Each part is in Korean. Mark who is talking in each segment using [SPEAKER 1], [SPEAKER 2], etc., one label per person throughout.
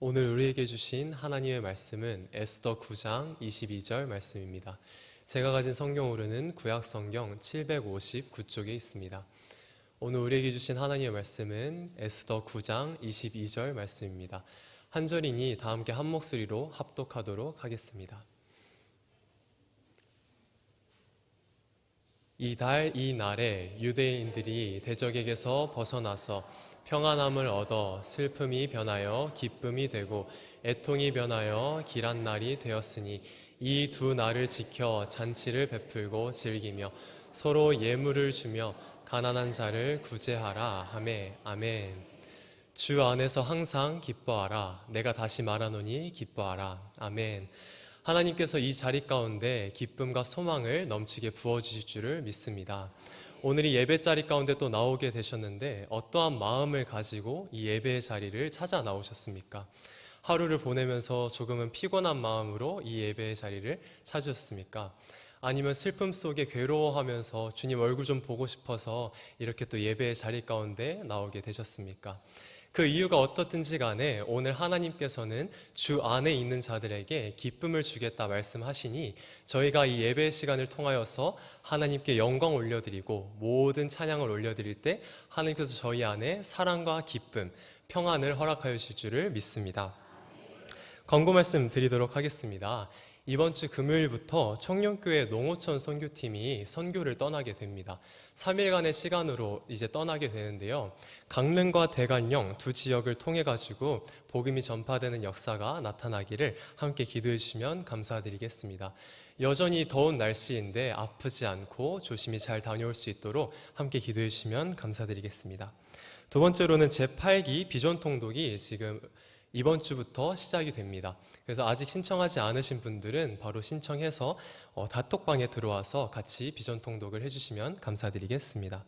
[SPEAKER 1] 오늘 우리에게 주신 하나님의 말씀은 에스더 9장 22절 말씀입니다. 제가 가진 성경으로는 구약성경 759쪽에 있습니다. 오늘 우리에게 주신 하나님의 말씀은 에스더 9장 22절 말씀입니다. 한 절이니 다 함께 한 목소리로 합독하도록 하겠습니다. 이 날에 유대인들이 대적에게서 벗어나서 평안함을 얻어 슬픔이 변하여 기쁨이 되고 애통이 변하여 길한 날이 되었으니 이 두 날을 지켜 잔치를 베풀고 즐기며 서로 예물을 주며 가난한 자를 구제하라 하매 아멘. 주 안에서 항상 기뻐하라. 내가 다시 말하노니 기뻐하라. 아멘. 하나님께서 이 자리 가운데 기쁨과 소망을 넘치게 부어주실 줄을 믿습니다. 오늘 이 예배 자리 가운데 또 나오게 되셨는데 어떠한 마음을 가지고 이 예배의 자리를 찾아 나오셨습니까? 하루를 보내면서 조금은 피곤한 마음으로 이 예배의 자리를 찾으셨습니까? 아니면 슬픔 속에 괴로워하면서 주님 얼굴 좀 보고 싶어서 이렇게 또 예배의 자리 가운데 나오게 되셨습니까? 그 이유가 어떻든지 간에 오늘 하나님께서는 주 안에 있는 자들에게 기쁨을 주겠다 말씀하시니 저희가 이 예배 시간을 통하여서 하나님께 영광 올려드리고 모든 찬양을 올려드릴 때 하나님께서 저희 안에 사랑과 기쁨, 평안을 허락하여 주실 줄을 믿습니다. 광고 말씀 드리도록 하겠습니다. 이번 주 금요일부터 청년교회 농어촌 선교팀이 선교를 떠나게 됩니다. 3일간의 시간으로 이제 떠나게 되는데요. 강릉과 대관령 두 지역을 통해 가지고 복음이 전파되는 역사가 나타나기를 함께 기도해 주시면 감사드리겠습니다. 여전히 더운 날씨인데 아프지 않고 조심히 잘 다녀올 수 있도록 함께 기도해 주시면 감사드리겠습니다. 두 번째로는 제8기 비전 통독이 지금 이번 주부터 시작이 됩니다. 그래서 아직 신청하지 않으신 분들은 바로 신청해서 단톡방에 들어와서 같이 비전 통독을 해주시면 감사드리겠습니다.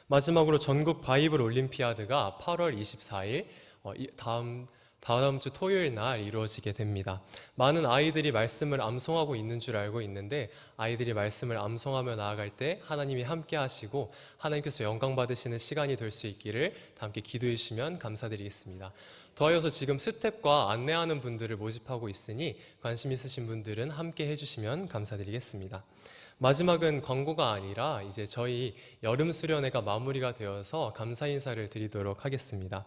[SPEAKER 1] 마지막으로 전국 바이블 올림피아드가 8월 24일 다음 주 토요일 날 이루어지게 됩니다. 많은 아이들이 말씀을 암송하고 있는 줄 알고 있는데 아이들이 말씀을 암송하며 나아갈 때 하나님이 함께 하시고 하나님께서 영광 받으시는 시간이 될 수 있기를 다 함께 기도해 주시면 감사드리겠습니다. 더하여서 지금 스텝과 안내하는 분들을 모집하고 있으니 관심 있으신 분들은 함께 해주시면 감사드리겠습니다. 마지막은 광고가 아니라 이제 저희 여름 수련회가 마무리가 되어서 감사 인사를 드리도록 하겠습니다.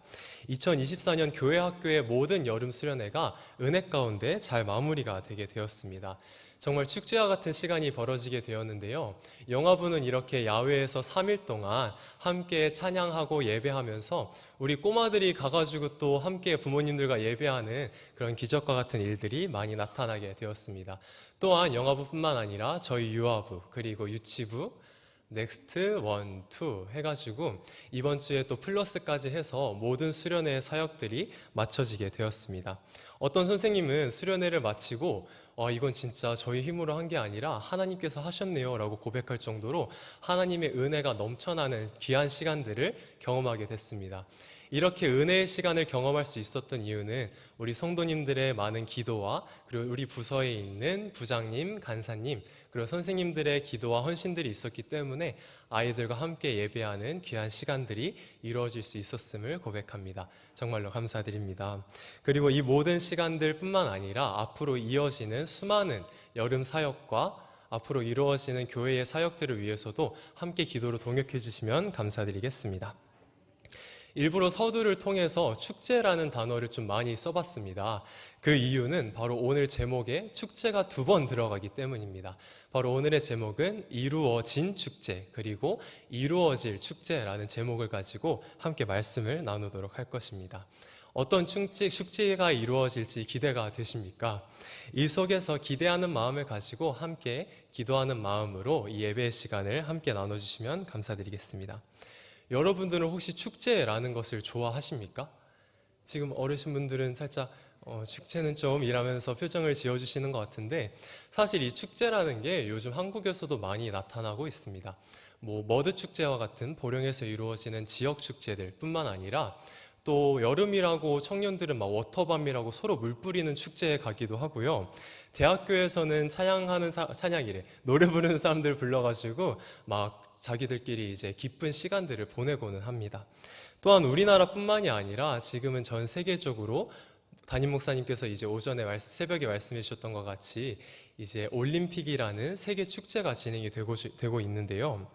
[SPEAKER 1] 2024년 교회 학교의 모든 여름 수련회가 은혜 가운데 잘 마무리가 되게 되었습니다. 정말 축제와 같은 시간이 벌어지게 되었는데요. 영화부는 이렇게 야외에서 3일 동안 함께 찬양하고 예배하면서 우리 꼬마들이 가가지고 또 함께 부모님들과 예배하는 그런 기적과 같은 일들이 많이 나타나게 되었습니다. 또한 영화부뿐만 아니라 저희 유아부 그리고 유치부 넥스트 1, 2 해가지고 이번 주에 또 플러스까지 해서 모든 수련회 사역들이 마쳐지게 되었습니다. 어떤 선생님은 수련회를 마치고 이건 진짜 저희 힘으로 한 게 아니라 하나님께서 하셨네요 라고 고백할 정도로 하나님의 은혜가 넘쳐나는 귀한 시간들을 경험하게 됐습니다. 이렇게 은혜의 시간을 경험할 수 있었던 이유는 우리 성도님들의 많은 기도와 그리고 우리 부서에 있는 부장님, 간사님, 그리고 선생님들의 기도와 헌신들이 있었기 때문에 아이들과 함께 예배하는 귀한 시간들이 이루어질 수 있었음을 고백합니다. 정말로 감사드립니다. 그리고 이 모든 시간들 뿐만 아니라 앞으로 이어지는 수많은 여름 사역과 앞으로 이루어지는 교회의 사역들을 위해서도 함께 기도로 동역해 주시면 감사드리겠습니다. 일부러 서두를 통해서 축제라는 단어를 좀 많이 써봤습니다. 그 이유는 바로 오늘 제목에 축제가 2번 들어가기 때문입니다. 바로 오늘의 제목은 이루어진 축제 그리고 이루어질 축제라는 제목을 가지고 함께 말씀을 나누도록 할 것입니다. 어떤 축제가 이루어질지 기대가 되십니까? 이 속에서 기대하는 마음을 가지고 함께 기도하는 마음으로 이 예배의 시간을 함께 나눠주시면 감사드리겠습니다. 여러분들은 혹시 축제라는 것을 좋아하십니까? 지금 어르신분들은 살짝 축제는 좀 이라면서 표정을 지어주시는 것 같은데 사실 이 축제라는 게 요즘 한국에서도 많이 나타나고 있습니다. 머드 축제와 같은 보령에서 이루어지는 지역 축제들 뿐만 아니라 또 여름이라고 청년들은 막 워터밤이라고 서로 물 뿌리는 축제에 가기도 하고요. 대학교에서는 찬양이래 노래 부르는 사람들 불러가지고 막 자기들끼리 이제 기쁜 시간들을 보내고는 합니다. 또한 우리나라뿐만이 아니라 지금은 전 세계적으로 담임 목사님께서 이제 오전에 새벽에 말씀해 주셨던 것 같이 이제 올림픽이라는 세계 축제가 진행이 되고 있는데요.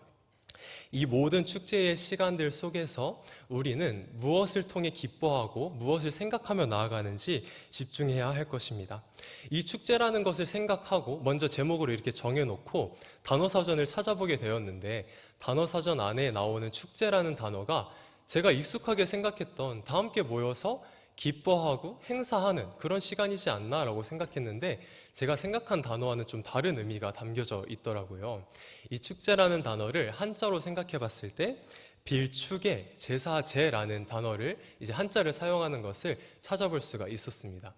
[SPEAKER 1] 이 모든 축제의 시간들 속에서 우리는 무엇을 통해 기뻐하고 무엇을 생각하며 나아가는지 집중해야 할 것입니다. 이 축제라는 것을 생각하고 먼저 제목으로 이렇게 정해놓고 단어사전을 찾아보게 되었는데, 단어사전 안에 나오는 축제라는 단어가 제가 익숙하게 생각했던 다 함께 모여서 기뻐하고 행사하는 그런 시간이지 않나라고 생각했는데, 제가 생각한 단어와는 좀 다른 의미가 담겨져 있더라고요. 이 축제라는 단어를 한자로 생각해 봤을 때 빌축의 제사제라는 단어를 이제 한자를 사용하는 것을 찾아볼 수가 있었습니다.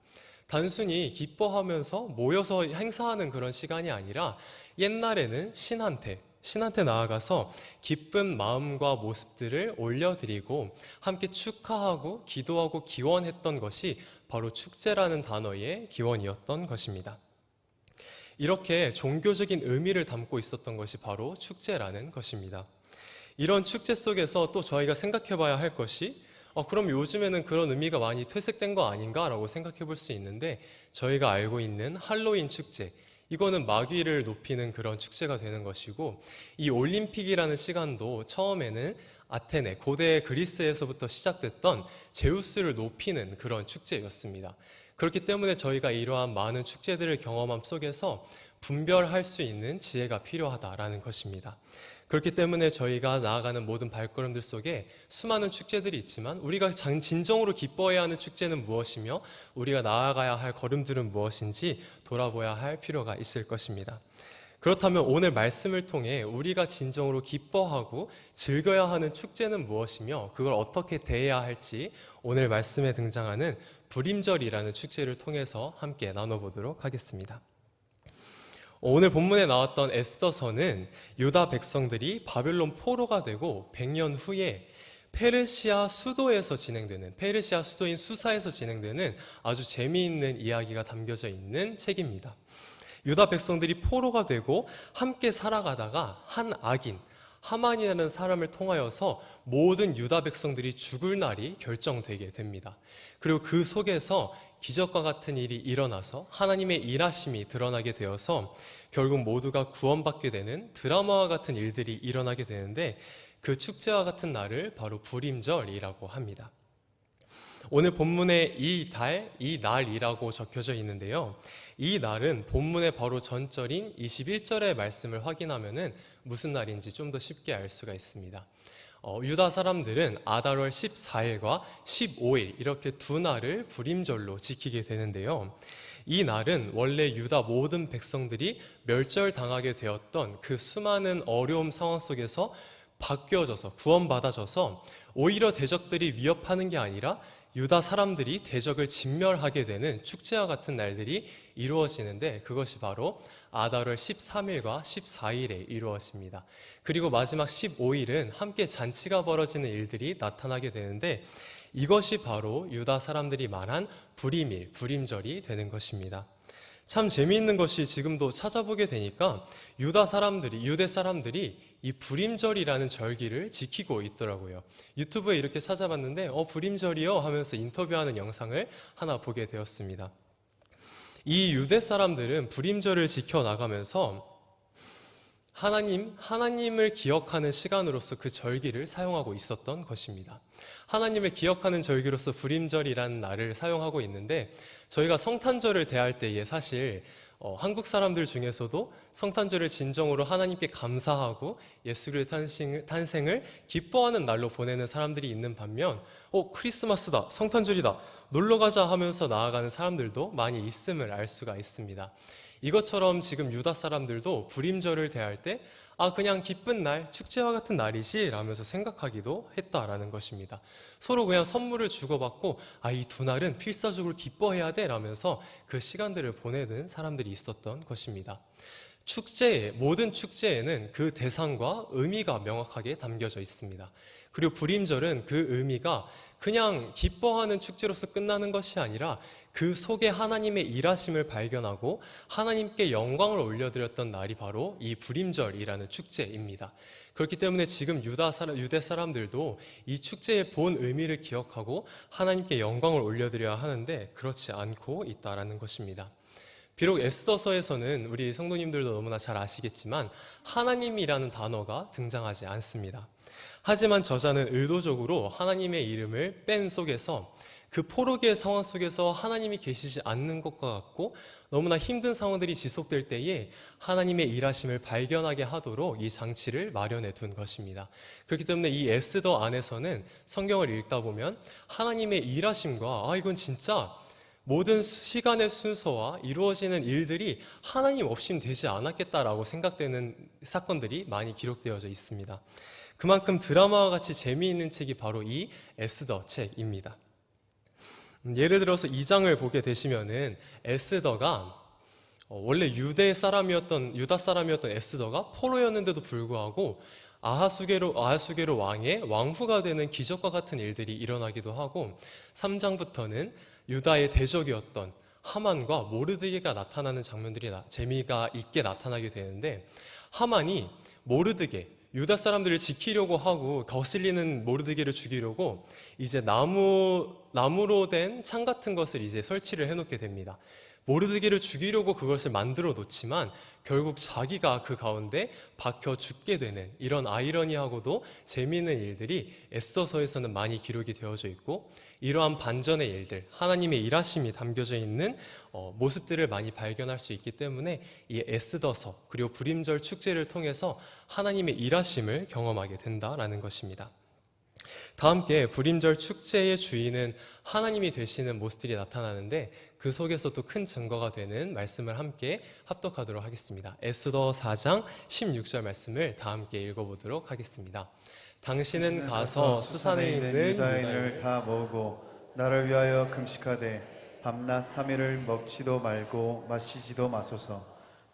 [SPEAKER 1] 단순히 기뻐하면서 모여서 행사하는 그런 시간이 아니라 옛날에는 신한테 나아가서 기쁜 마음과 모습들을 올려드리고 함께 축하하고 기도하고 기원했던 것이 바로 축제라는 단어의 기원이었던 것입니다. 이렇게 종교적인 의미를 담고 있었던 것이 바로 축제라는 것입니다. 이런 축제 속에서 또 저희가 생각해 봐야 할 것이 그럼 요즘에는 그런 의미가 많이 퇴색된 거 아닌가라고 생각해 볼 수 있는데, 저희가 알고 있는 할로윈 축제, 이거는 마귀를 높이는 그런 축제가 되는 것이고, 이 올림픽이라는 시간도 처음에는 아테네, 고대 그리스에서부터 시작됐던 제우스를 높이는 그런 축제였습니다. 그렇기 때문에 저희가 이러한 많은 축제들을 경험함 속에서 분별할 수 있는 지혜가 필요하다라는 것입니다. 그렇기 때문에 저희가 나아가는 모든 발걸음들 속에 수많은 축제들이 있지만, 우리가 진정으로 기뻐해야 하는 축제는 무엇이며 우리가 나아가야 할 걸음들은 무엇인지 돌아봐야 할 필요가 있을 것입니다. 그렇다면 오늘 말씀을 통해 우리가 진정으로 기뻐하고 즐겨야 하는 축제는 무엇이며 그걸 어떻게 대해야 할지 오늘 말씀에 등장하는 불임절이라는 축제를 통해서 함께 나눠보도록 하겠습니다. 오늘 본문에 나왔던 에스더서는 유다 백성들이 바벨론 포로가 되고 100년 후에 페르시아 수도인 수사에서 진행되는 아주 재미있는 이야기가 담겨져 있는 책입니다. 유다 백성들이 포로가 되고 함께 살아가다가 한 악인 하만이라는 사람을 통하여서 모든 유다 백성들이 죽을 날이 결정되게 됩니다. 그리고 그 속에서 기적과 같은 일이 일어나서 하나님의 일하심이 드러나게 되어서 결국 모두가 구원받게 되는 드라마와 같은 일들이 일어나게 되는데, 그 축제와 같은 날을 바로 불임절이라고 합니다. 오늘 본문에 이 날이라고 적혀져 있는데요. 이 날은 본문의 바로 전절인 21절의 말씀을 확인하면은 무슨 날인지 좀 더 쉽게 알 수가 있습니다. 유다 사람들은 아달월 14일과 15일 이렇게 두 날을 불임절로 지키게 되는데요. 이 날은 원래 유다 모든 백성들이 멸절당하게 되었던 그 수많은 어려움 상황 속에서 바뀌어져서 구원받아져서 오히려 대적들이 위협하는 게 아니라 유다 사람들이 대적을 진멸하게 되는 축제와 같은 날들이 이루어지는데, 그것이 바로 아달월 13일과 14일에 이루어집니다. 그리고 마지막 15일은 함께 잔치가 벌어지는 일들이 나타나게 되는데, 이것이 바로 유다 사람들이 말한 불임절이 되는 것입니다. 참 재미있는 것이 지금도 찾아보게 되니까 유대 사람들이 이 불임절이라는 절기를 지키고 있더라고요. 유튜브에 이렇게 찾아봤는데 불임절이요 하면서 인터뷰하는 영상을 하나 보게 되었습니다. 이 유대 사람들은 불임절을 지켜나가면서 하나님을 기억하는 시간으로서 그 절기를 사용하고 있었던 것입니다. 하나님을 기억하는 절기로서 불임절이라는 날을 사용하고 있는데, 저희가 성탄절을 대할 때에 사실 한국 사람들 중에서도 성탄절을 진정으로 하나님께 감사하고 예수 그리스도의 탄생을 기뻐하는 날로 보내는 사람들이 있는 반면 크리스마스다, 성탄절이다, 놀러가자 하면서 나아가는 사람들도 많이 있음을 알 수가 있습니다. 이것처럼 지금 유다 사람들도 불임절을 대할 때 그냥 기쁜 날, 축제와 같은 날이지 라면서 생각하기도 했다라는 것입니다. 서로 그냥 선물을 주고받고 이 두 날은 필사적으로 기뻐해야 돼 라면서 그 시간들을 보내는 사람들이 있었던 것입니다. 모든 축제에는 그 대상과 의미가 명확하게 담겨져 있습니다. 그리고 불임절은 그 의미가 그냥 기뻐하는 축제로서 끝나는 것이 아니라 그 속에 하나님의 일하심을 발견하고 하나님께 영광을 올려드렸던 날이 바로 이 불임절이라는 축제입니다. 그렇기 때문에 지금 유대 사람들도 이 축제의 본 의미를 기억하고 하나님께 영광을 올려드려야 하는데 그렇지 않고 있다라는 것입니다. 비록 에스더서에서는 우리 성도님들도 너무나 잘 아시겠지만 하나님이라는 단어가 등장하지 않습니다. 하지만 저자는 의도적으로 하나님의 이름을 뺀 속에서 그 포로기의 상황 속에서 하나님이 계시지 않는 것과 같고 너무나 힘든 상황들이 지속될 때에 하나님의 일하심을 발견하게 하도록 이 장치를 마련해 둔 것입니다. 그렇기 때문에 이 에스더 안에서는 성경을 읽다 보면 하나님의 일하심과 이건 진짜 모든 시간의 순서와 이루어지는 일들이 하나님 없이는 되지 않았겠다라고 생각되는 사건들이 많이 기록되어져 있습니다. 그만큼 드라마와 같이 재미있는 책이 바로 이 에스더 책입니다. 예를 들어서 2장을 보게 되시면은 에스더가 원래 유다 사람이었던 에스더가 포로였는데도 불구하고 아하수게로 왕의 왕후가 되는 기적과 같은 일들이 일어나기도 하고 3장부터는 유다의 대적이었던 하만과 모르드게가 나타나는 장면들이 재미가 있게 나타나게 되는데 하만이 모르드게 유다 사람들을 지키려고 하고 거슬리는 모르드게를 죽이려고 이제 나무로 된 창 같은 것을 이제 설치를 해놓게 됩니다. 모르드게를 죽이려고 그것을 만들어 놓지만 결국 자기가 그 가운데 박혀 죽게 되는 이런 아이러니하고도 재미있는 일들이 에스더서에서는 많이 기록이 되어져 있고 이러한 반전의 일들, 하나님의 일하심이 담겨져 있는 모습들을 많이 발견할 수 있기 때문에 이 에스더서 그리고 불임절 축제를 통해서 하나님의 일하심을 경험하게 된다라는 것입니다. 다 함께 불임절 축제의 주인은 하나님이 되시는 모습들이 나타나는데 그 속에서도 큰 증거가 되는 말씀을 함께 합독하도록 하겠습니다. 에스더 4장 16절 말씀을 다 함께 읽어보도록 하겠습니다. 당신은 가서 수산에 있는
[SPEAKER 2] 유다인을 다 모으고 나를 위하여 금식하되 밤낮 3일을 먹지도 말고 마시지도 마소서.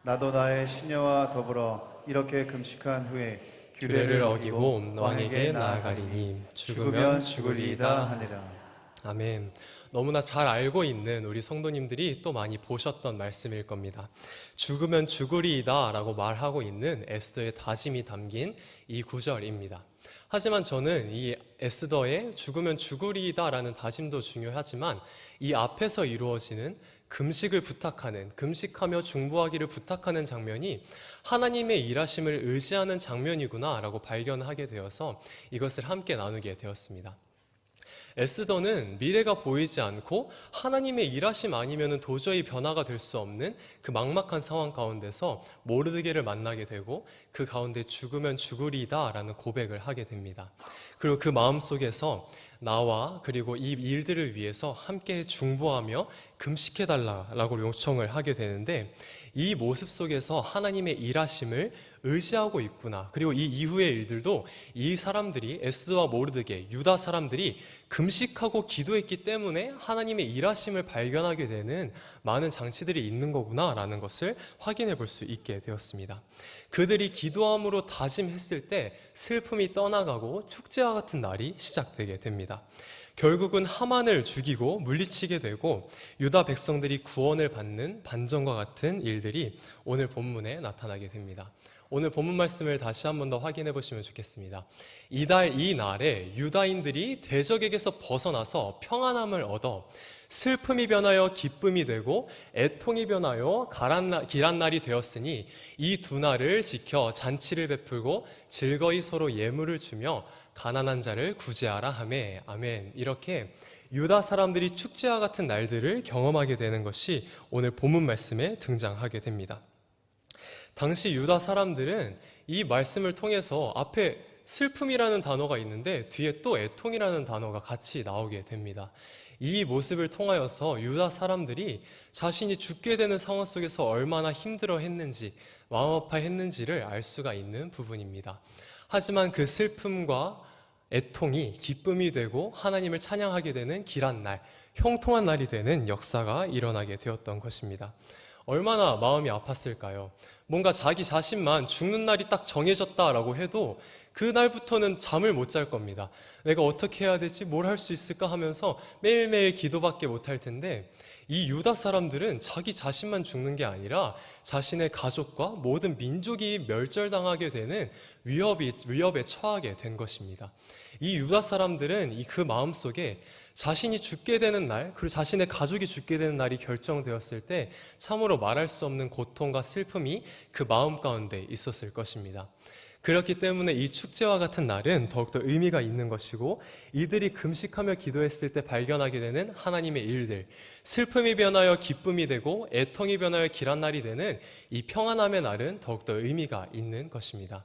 [SPEAKER 2] 나도 나의 시녀와 더불어 이렇게 금식한 후에 규례를 어기고 왕에게 나아가리니 죽으면 죽으리이다 하니라.
[SPEAKER 1] 아멘. 너무나 잘 알고 있는 우리 성도님들이 또 많이 보셨던 말씀일 겁니다. 죽으면 죽으리이다 라고 말하고 있는 에스더의 다짐이 담긴 이 구절입니다. 하지만 저는 이 에스더의 죽으면 죽으리이다 라는 다짐도 중요하지만 이 앞에서 이루어지는 금식을 부탁하는, 금식하며 중보하기를 부탁하는 장면이 하나님의 일하심을 의지하는 장면이구나 라고 발견하게 되어서 이것을 함께 나누게 되었습니다. 에스더는 미래가 보이지 않고 하나님의 일하심 아니면 도저히 변화가 될 수 없는 그 막막한 상황 가운데서 모르드게를 만나게 되고 그 가운데 죽으면 죽으리다 라는 고백을 하게 됩니다. 그리고 그 마음속에서 나와 그리고 이 일들을 위해서 함께 중보하며 금식해달라고 요청을 하게 되는데 이 모습 속에서 하나님의 일하심을 의지하고 있구나. 그리고 이 이후의 일들도 이 사람들이 에스더와 모르드게 유다 사람들이 금식하고 기도했기 때문에 하나님의 일하심을 발견하게 되는 많은 장치들이 있는 거구나 라는 것을 확인해 볼 수 있게 되었습니다. 그들이 기도함으로 다짐했을 때 슬픔이 떠나가고 축제와 같은 날이 시작되게 됩니다. 결국은 하만을 죽이고 물리치게 되고 유다 백성들이 구원을 받는 반전과 같은 일들이 오늘 본문에 나타나게 됩니다. 오늘 본문 말씀을 다시 한 번 더 확인해 보시면 좋겠습니다. 이 날에 유다인들이 대적에게서 벗어나서 평안함을 얻어 슬픔이 변하여 기쁨이 되고 애통이 변하여 길한 날이 되었으니 이 두 날을 지켜 잔치를 베풀고 즐거이 서로 예물을 주며 가난한 자를 구제하라 하매. 아멘. 이렇게 유다 사람들이 축제와 같은 날들을 경험하게 되는 것이 오늘 본문 말씀에 등장하게 됩니다. 당시 유다 사람들은 이 말씀을 통해서 앞에 슬픔이라는 단어가 있는데 뒤에 또 애통이라는 단어가 같이 나오게 됩니다. 이 모습을 통하여서 유다 사람들이 자신이 죽게 되는 상황 속에서 얼마나 힘들어 했는지, 마음 아파했는지를 알 수가 있는 부분입니다. 하지만 그 슬픔과 애통이 기쁨이 되고 하나님을 찬양하게 되는 길한 날, 형통한 날이 되는 역사가 일어나게 되었던 것입니다. 얼마나 마음이 아팠을까요? 뭔가 자기 자신만 죽는 날이 딱 정해졌다라고 해도 그날부터는 잠을 못 잘 겁니다. 내가 어떻게 해야 되지? 뭘 할 수 있을까 하면서 매일매일 기도밖에 못 할 텐데, 이 유다 사람들은 자기 자신만 죽는 게 아니라 자신의 가족과 모든 민족이 멸절당하게 되는 위협에 처하게 된 것입니다. 이 유다 사람들은 그 마음속에 자신이 죽게 되는 날, 그리고 자신의 가족이 죽게 되는 날이 결정되었을 때 참으로 말할 수 없는 고통과 슬픔이 그 마음 가운데 있었을 것입니다. 그렇기 때문에 이 축제와 같은 날은 더욱더 의미가 있는 것이고, 이들이 금식하며 기도했을 때 발견하게 되는 하나님의 일들, 슬픔이 변하여 기쁨이 되고 애통이 변하여 길한 날이 되는 이 평안함의 날은 더욱더 의미가 있는 것입니다.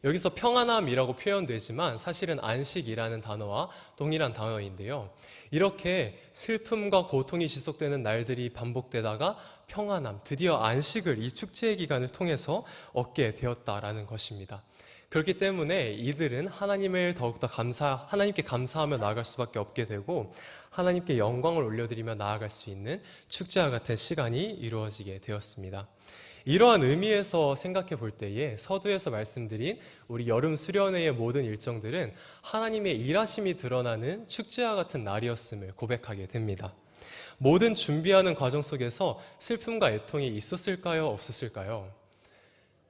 [SPEAKER 1] 여기서 평안함이라고 표현되지만 사실은 안식이라는 단어와 동일한 단어인데요. 이렇게 슬픔과 고통이 지속되는 날들이 반복되다가 평안함, 드디어 안식을 이 축제의 기간을 통해서 얻게 되었다라는 것입니다. 그렇기 때문에 이들은 하나님께 감사하며 나아갈 수밖에 없게 되고, 하나님께 영광을 올려드리며 나아갈 수 있는 축제와 같은 시간이 이루어지게 되었습니다. 이러한 의미에서 생각해 볼 때에 서두에서 말씀드린 우리 여름 수련회의 모든 일정들은 하나님의 일하심이 드러나는 축제와 같은 날이었음을 고백하게 됩니다. 모든 준비하는 과정 속에서 슬픔과 애통이 있었을까요? 없었을까요?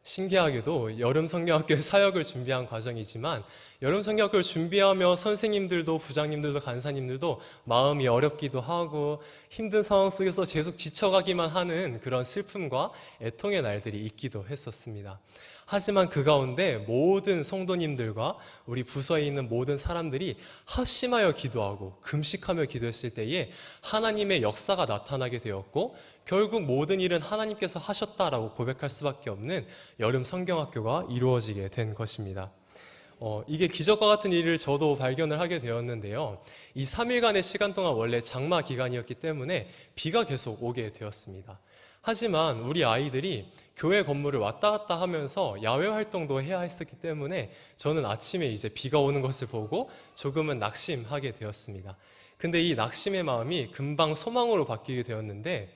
[SPEAKER 1] 신기하게도 여름 성경학교 사역을 준비한 과정이지만, 여름 성경학교를 준비하며 선생님들도 부장님들도 간사님들도 마음이 어렵기도 하고 힘든 상황 속에서 계속 지쳐가기만 하는 그런 슬픔과 애통의 날들이 있기도 했었습니다. 하지만 그 가운데 모든 성도님들과 우리 부서에 있는 모든 사람들이 합심하여 기도하고 금식하며 기도했을 때에 하나님의 역사가 나타나게 되었고, 결국 모든 일은 하나님께서 하셨다라고 고백할 수밖에 없는 여름 성경학교가 이루어지게 된 것입니다. 이게 기적과 같은 일을 저도 발견을 하게 되었는데요. 이 3일간의 시간 동안 원래 장마 기간이었기 때문에 비가 계속 오게 되었습니다. 하지만 우리 아이들이 교회 건물을 왔다 갔다 하면서 야외 활동도 해야 했었기 때문에 저는 아침에 이제 비가 오는 것을 보고 조금은 낙심하게 되었습니다. 근데 이 낙심의 마음이 금방 소망으로 바뀌게 되었는데,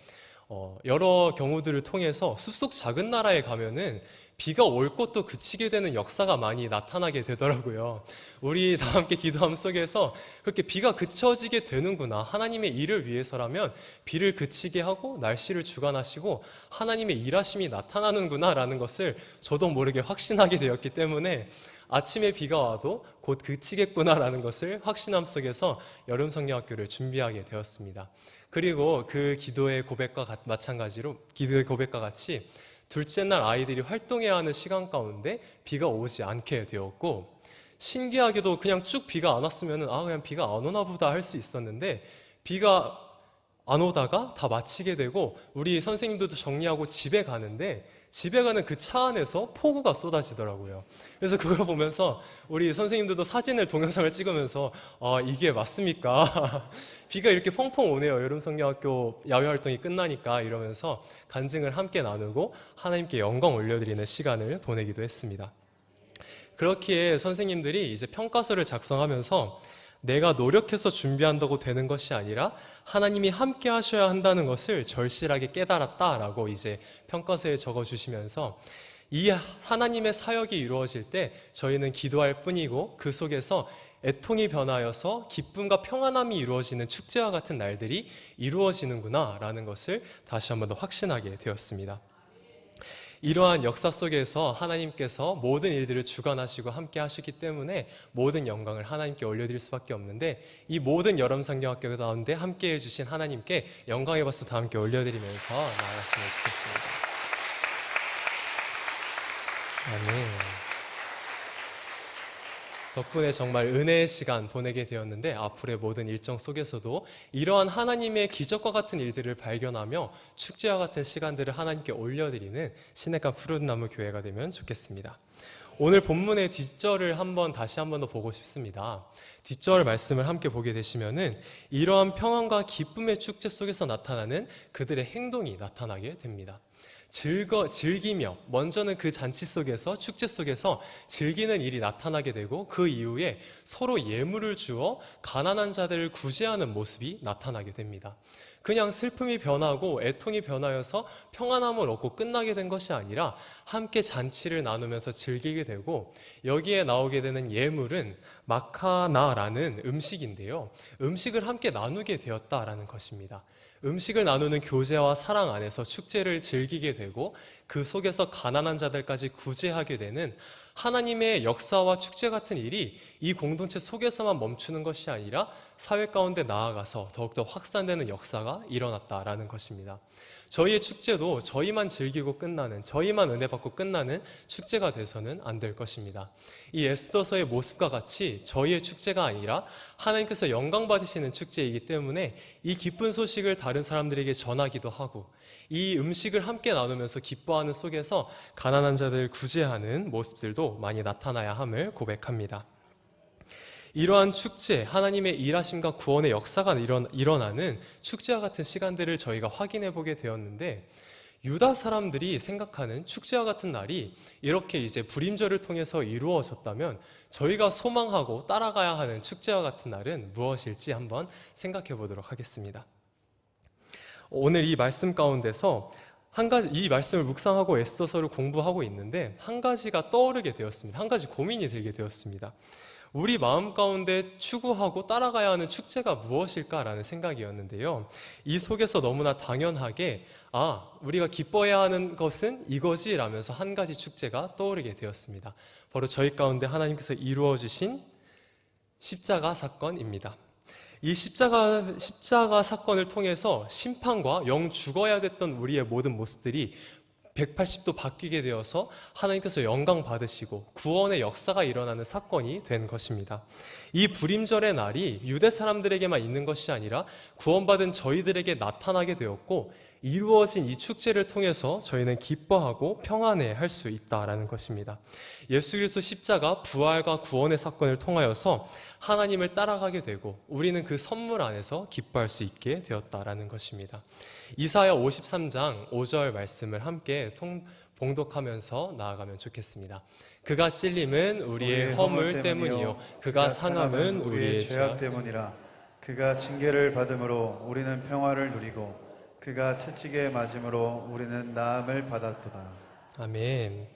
[SPEAKER 1] 여러 경우들을 통해서 숲속 작은 나라에 가면은 비가 올 것도 그치게 되는 역사가 많이 나타나게 되더라고요. 우리 다 함께 기도함 속에서 그렇게 비가 그쳐지게 되는구나, 하나님의 일을 위해서라면 비를 그치게 하고 날씨를 주관하시고 하나님의 일하심이 나타나는구나 라는 것을 저도 모르게 확신하게 되었기 때문에 아침에 비가 와도 곧 그치겠구나 라는 것을 확신함 속에서 여름 성경학교를 준비하게 되었습니다. 그리고 그 기도의 고백과 같이 둘째 날 아이들이 활동해야 하는 시간 가운데 비가 오지 않게 되었고, 신기하게도 그냥 쭉 비가 안 왔으면 그냥 비가 안 오나 보다 할 수 있었는데, 비가 안 오다가 다 마치게 되고 우리 선생님들도 정리하고 집에 가는데, 집에 가는 그 차 안에서 폭우가 쏟아지더라고요. 그래서 그걸 보면서 우리 선생님들도 사진을, 동영상을 찍으면서 이게 맞습니까? 비가 이렇게 펑펑 오네요. 여름 성경학교 야외 활동이 끝나니까 이러면서 간증을 함께 나누고 하나님께 영광 올려드리는 시간을 보내기도 했습니다. 그렇기에 선생님들이 이제 평가서를 작성하면서 내가 노력해서 준비한다고 되는 것이 아니라 하나님이 함께 하셔야 한다는 것을 절실하게 깨달았다라고 이제 평가서에 적어주시면서, 이 하나님의 사역이 이루어질 때 저희는 기도할 뿐이고 그 속에서 애통이 변하여서 기쁨과 평안함이 이루어지는 축제와 같은 날들이 이루어지는구나 라는 것을 다시 한번 더 확신하게 되었습니다. 이러한 역사 속에서 하나님께서 모든 일들을 주관하시고 함께 하시기 때문에 모든 영광을 하나님께 올려드릴 수밖에 없는데, 이 모든 여름 성경학교 가운데 함께 해주신 하나님께 영광의 박수 다 함께 올려드리면서 나아가시면 좋겠습니다. 아멘. 덕분에 정말 은혜의 시간 보내게 되었는데, 앞으로의 모든 일정 속에서도 이러한 하나님의 기적과 같은 일들을 발견하며 축제와 같은 시간들을 하나님께 올려드리는 시냇가 푸른나무 교회가 되면 좋겠습니다. 오늘 본문의 뒷절을 다시 한 번 더 보고 싶습니다. 뒷절 말씀을 함께 보게 되시면은 이러한 평안과 기쁨의 축제 속에서 나타나는 그들의 행동이 나타나게 됩니다. 즐기며 먼저는 그 잔치 속에서 축제 속에서 즐기는 일이 나타나게 되고 그 이후에 서로 예물을 주어 가난한 자들을 구제하는 모습이 나타나게 됩니다. 그냥 슬픔이 변하고 애통이 변하여서 평안함을 얻고 끝나게 된 것이 아니라 함께 잔치를 나누면서 즐기게 되고 여기에 나오게 되는 예물은 마카나라는 음식인데요. 음식을 함께 나누게 되었다라는 것입니다. 음식을 나누는 교제와 사랑 안에서 축제를 즐기게 되고 그 속에서 가난한 자들까지 구제하게 되는 하나님의 역사와 축제 같은 일이 이 공동체 속에서만 멈추는 것이 아니라 사회 가운데 나아가서 더욱더 확산되는 역사가 일어났다라는 것입니다. 저희의 축제도 저희만 즐기고 끝나는, 저희만 은혜 받고 끝나는 축제가 돼서는 안 될 것입니다. 이 에스더서의 모습과 같이 저희의 축제가 아니라 하나님께서 영광 받으시는 축제이기 때문에 이 기쁜 소식을 다른 사람들에게 전하기도 하고 이 음식을 함께 나누면서 기뻐하는 속에서 가난한 자들을 구제하는 모습들도 많이 나타나야 함을 고백합니다. 이러한 축제, 하나님의 일하심과 구원의 역사가 일어나는 축제와 같은 시간들을 저희가 확인해 보게 되었는데 유다 사람들이 생각하는 축제와 같은 날이 이렇게 이제 불임절을 통해서 이루어졌다면 저희가 소망하고 따라가야 하는 축제와 같은 날은 무엇일지 한번 생각해 보도록 하겠습니다. 오늘 이 말씀 가운데서 이 말씀을 묵상하고 에스더서를 공부하고 있는데 한 가지가 떠오르게 되었습니다. 한 가지 고민이 들게 되었습니다. 우리 마음 가운데 추구하고 따라가야 하는 축제가 무엇일까라는 생각이었는데요. 이 속에서 너무나 당연하게 우리가 기뻐해야 하는 것은 이거지 라면서 한 가지 축제가 떠오르게 되었습니다. 바로 저희 가운데 하나님께서 이루어 주신 십자가 사건입니다. 이 십자가 사건을 통해서 심판과 영 죽어야 됐던 우리의 모든 모습들이 180도 바뀌게 되어서 하나님께서 영광 받으시고 구원의 역사가 일어나는 사건이 된 것입니다. 이 불임절의 날이 유대 사람들에게만 있는 것이 아니라 구원받은 저희들에게 나타나게 되었고 이루어진 이 축제를 통해서 저희는 기뻐하고 평안해 할 수 있다라는 것입니다. 예수 그리스도 십자가 부활과 구원의 사건을 통하여서 하나님을 따라가게 되고 우리는 그 선물 안에서 기뻐할 수 있게 되었다라는 것입니다. 이사야 53장 5절 말씀을 함께 봉독하면서 나아가면 좋겠습니다. 그가 찔림은 우리의 허물 때문이요 그가 상함은 우리의
[SPEAKER 2] 죄악 때문이라. 그가 징계를 받음으로 우리는 평화를 누리고 그가 채찍에 맞음으로 우리는 나음을 받았도다.
[SPEAKER 1] 아멘.